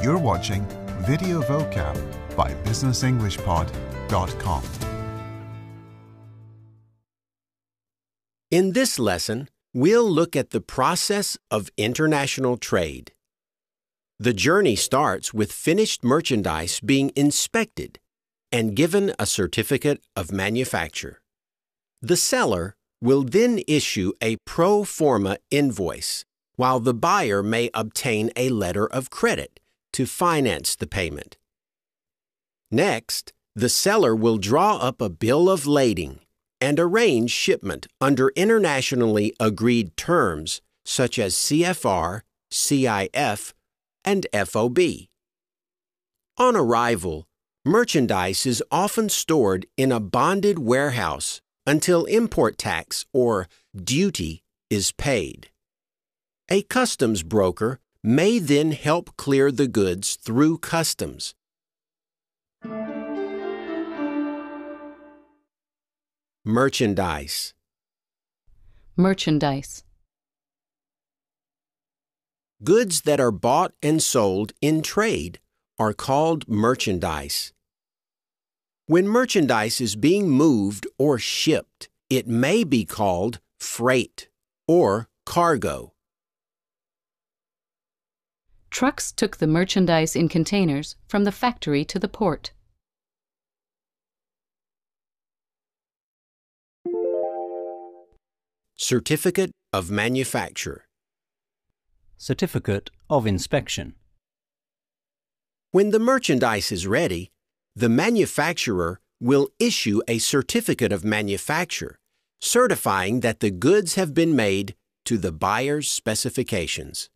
You're watching Video Vocab by BusinessEnglishPod.com. In this lesson, we'll look at the process of international trade. The journey starts with finished merchandise being inspected and given a certificate of manufacture. The seller will then issue a pro forma invoice, while the buyer may obtain a letter of credit to finance the payment. Next, the seller will draw up a bill of lading and arrange shipment under internationally agreed terms such as CFR, CIF, and FOB. On arrival, merchandise is often stored in a bonded warehouse until import tax or duty is paid. A customs broker may then help clear the goods through customs. Merchandise. Merchandise. Goods that are bought and sold in trade are called merchandise. When merchandise is being moved or shipped, it may be called freight or cargo. Trucks took the merchandise in containers from the factory to the port. Certificate of manufacture. Certificate of inspection. When the merchandise is ready, the manufacturer will issue a certificate of manufacture, certifying that the goods have been made to the buyer's specifications.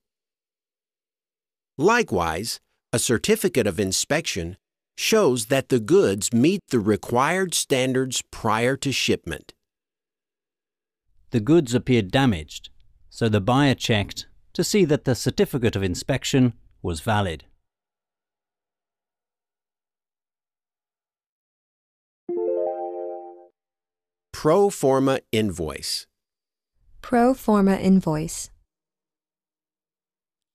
Likewise, a certificate of inspection shows that the goods meet the required standards prior to shipment. The goods appeared damaged, so the buyer checked to see that the certificate of inspection was valid. Pro forma invoice. Pro forma invoice.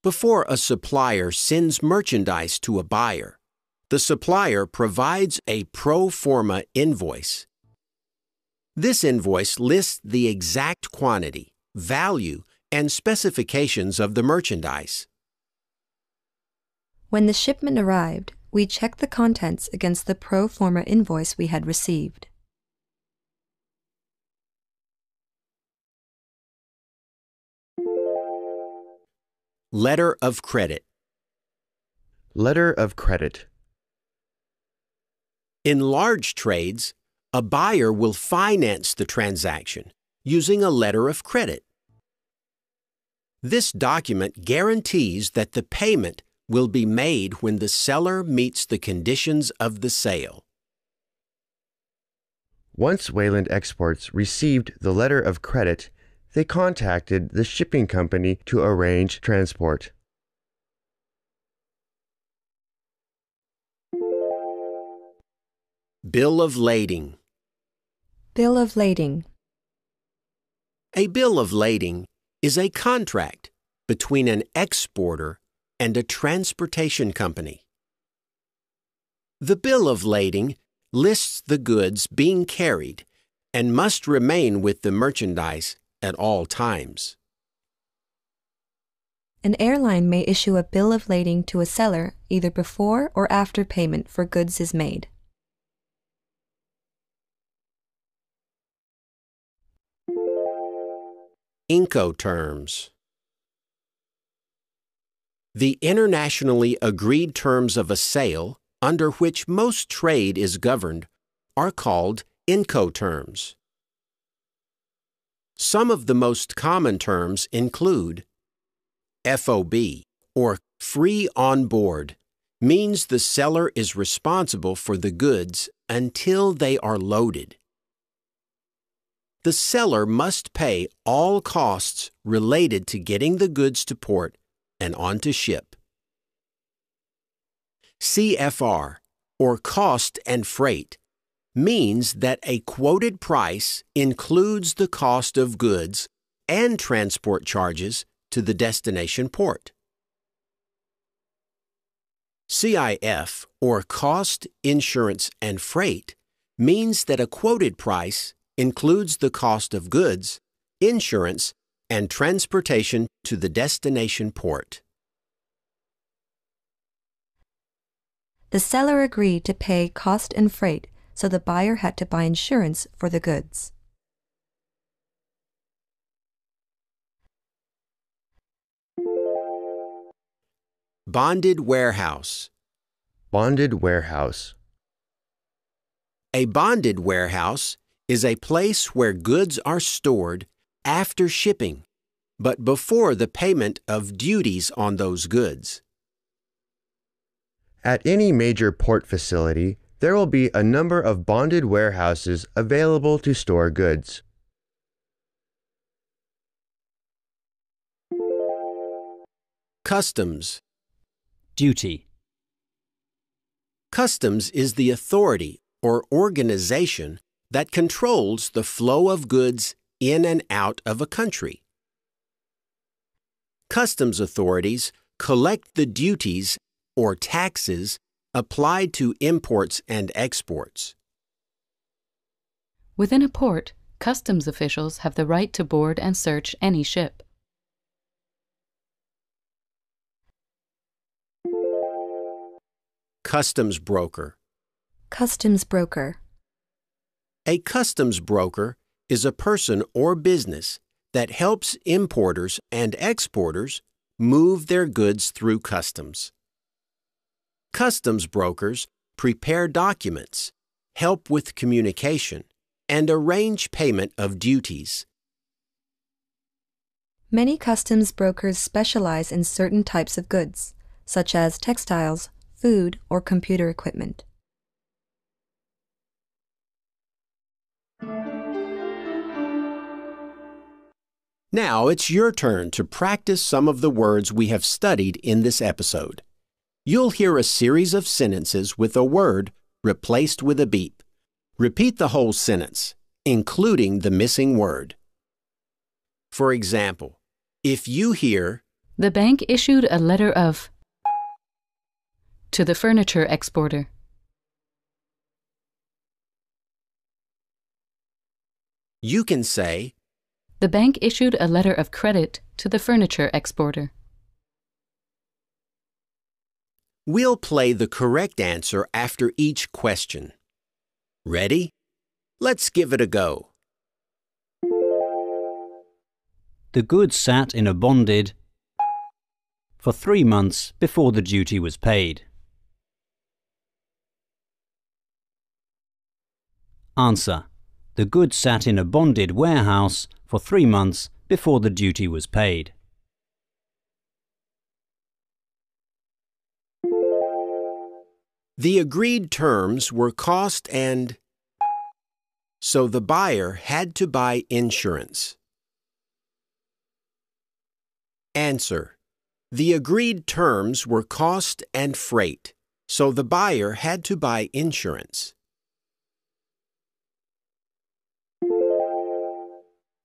Before a supplier sends merchandise to a buyer, the supplier provides a pro forma invoice. This invoice lists the exact quantity, value, and specifications of the merchandise. When the shipment arrived, we checked the contents against the pro forma invoice we had received. Letter of credit. Letter of credit. In large trades, a buyer will finance the transaction using a letter of credit. This document guarantees that the payment will be made when the seller meets the conditions of the sale. Once Wayland Exports received the letter of credit, they contacted the shipping company to arrange transport. Bill of lading. Bill of lading. A bill of lading is a contract between an exporter and a transportation company. The bill of lading lists the goods being carried and must remain with the merchandise at all times. An airline may issue a bill of lading to a seller either before or after payment for goods is made. Incoterms. The internationally agreed terms of a sale, under which most trade is governed, are called Incoterms. Some of the most common terms include FOB, or free on board, means the seller is responsible for the goods until they are loaded. The seller must pay all costs related to getting the goods to port and on to ship. CFR, or cost and freight, means that a quoted price includes the cost of goods and transport charges to the destination port. CIF, or Cost, Insurance, and Freight, means that a quoted price includes the cost of goods, insurance, and transportation to the destination port. The seller agreed to pay cost and freight, so the buyer had to buy insurance for the goods. Bonded warehouse. Bonded warehouse. A bonded warehouse is a place where goods are stored after shipping, but before the payment of duties on those goods. At any major port facility, there will be a number of bonded warehouses available to store goods. Customs. Duty. Customs is the authority or organization that controls the flow of goods in and out of a country. Customs authorities collect the duties or taxes applied to imports and exports. Within a port, customs officials have the right to board and search any ship. Customs broker. Customs broker. A customs broker is a person or business that helps importers and exporters move their goods through customs. Customs brokers prepare documents, help with communication, and arrange payment of duties. Many customs brokers specialize in certain types of goods, such as textiles, food, or computer equipment. Now it's your turn to practice some of the words we have studied in this episode. You'll hear a series of sentences with a word replaced with a beep. Repeat the whole sentence, including the missing word. For example, if you hear, The bank issued a letter of to the furniture exporter. you can say, The bank issued a letter of credit to the furniture exporter. We'll play the correct answer after each question. Ready? Let's give it a go. The goods sat in a bonded for 3 months before the duty was paid. Answer. The goods sat in a bonded warehouse for 3 months before the duty was paid. The agreed terms were cost and so the buyer had to buy insurance. Answer. The agreed terms were cost and freight, so the buyer had to buy insurance.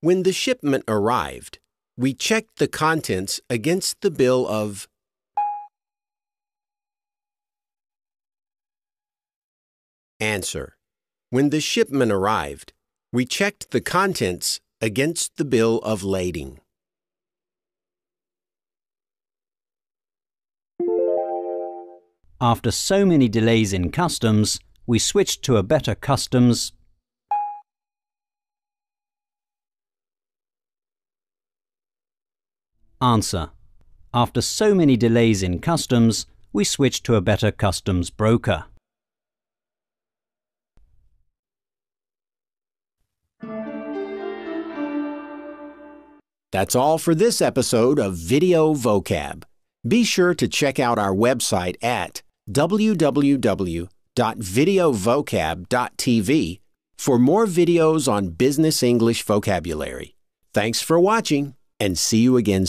When the shipment arrived, we checked the contents against the bill of Answer. When the shipment arrived, we checked the contents against the bill of lading. After so many delays in customs, we switched to a better customs. Answer. After so many delays in customs, we switched to a better customs broker. That's all for this episode of Video Vocab. Be sure to check out our website at www.videovocab.tv for more videos on business English vocabulary. Thanks for watching, and see you again